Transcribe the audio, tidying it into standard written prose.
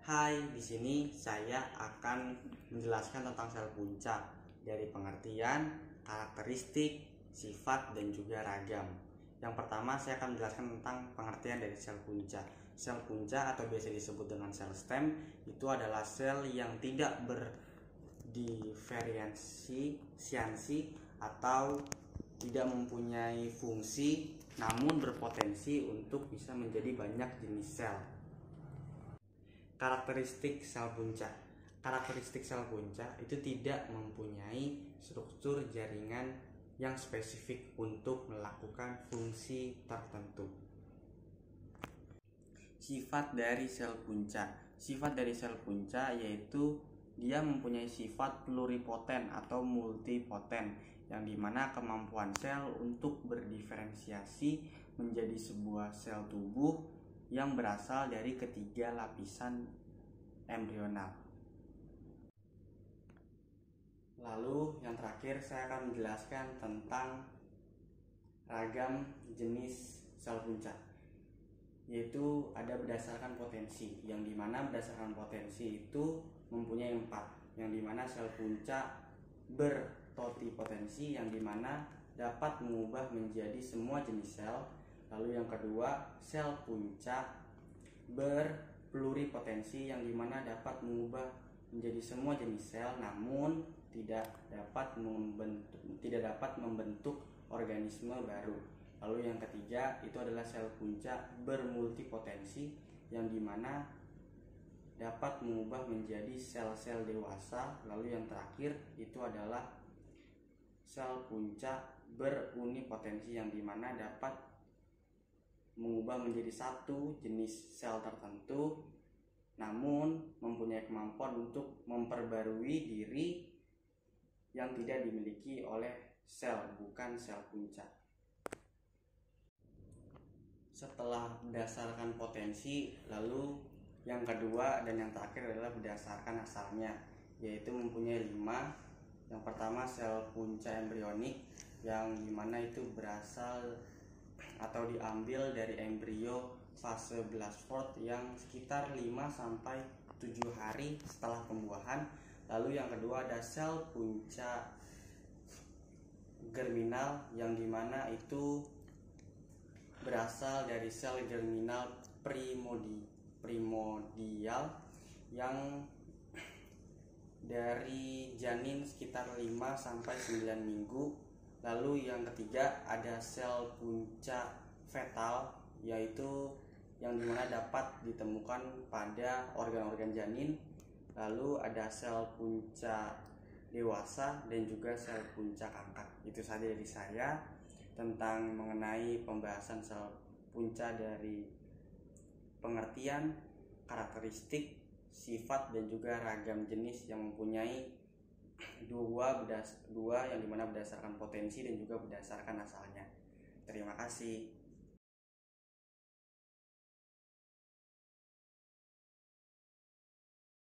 Hai, di sini saya akan menjelaskan tentang sel punca dari pengertian, karakteristik, sifat, dan juga ragam. Yang pertama, saya akan menjelaskan tentang pengertian dari sel punca. Sel punca atau biasa disebut dengan sel stem itu adalah sel yang tidak berdiferensiasi atau tidak mempunyai fungsi, namun berpotensi untuk bisa menjadi banyak jenis sel. Karakteristik sel punca. Karakteristik sel punca itu tidak mempunyai struktur jaringan yang spesifik untuk melakukan fungsi tertentu. Sifat dari sel punca. Sifat dari sel punca yaitu dia mempunyai sifat pluripoten atau multipoten, yang dimana kemampuan sel untuk berdiferensiasi menjadi sebuah sel tubuh yang berasal dari ketiga lapisan embrional. Lalu yang terakhir saya akan menjelaskan tentang ragam jenis sel punca, yaitu ada berdasarkan potensi, yang dimana berdasarkan potensi itu mempunyai 4, yang dimana sel punca bertotipotensi, yang dimana dapat mengubah menjadi semua jenis sel. Lalu yang kedua, sel punca berpluripotensi, yang dimana dapat mengubah menjadi semua jenis sel, namun tidak dapat membentuk organisme baru. Lalu yang ketiga itu adalah sel punca bermultipotensi, yang dimana dapat mengubah menjadi sel-sel dewasa. Lalu yang terakhir itu adalah sel punca berunipotensi, yang dimana dapat mengubah menjadi satu jenis sel tertentu, namun mempunyai kemampuan untuk memperbarui diri yang tidak dimiliki oleh sel bukan sel punca. Setelah berdasarkan potensi, lalu yang kedua dan yang terakhir adalah berdasarkan asalnya, yaitu mempunyai 5. Yang pertama, sel punca embrionik, yang dimana itu berasal atau diambil dari embrio fase Blasford yang sekitar 5-7 hari setelah pembuahan. Lalu yang kedua ada sel punca germinal, yang dimana itu berasal dari sel germinal primordial yang dari janin sekitar 5-9 minggu. Lalu yang ketiga ada sel punca fetal, yaitu yang dimana dapat ditemukan pada organ-organ janin. Lalu ada sel punca dewasa dan juga sel punca kanker. Itu saja dari saya tentang mengenai pembahasan sel punca dari pengertian, karakteristik, sifat, dan juga ragam jenis yang mempunyai dua yang dimana berdasarkan potensi dan juga berdasarkan asalnya. Terima kasih.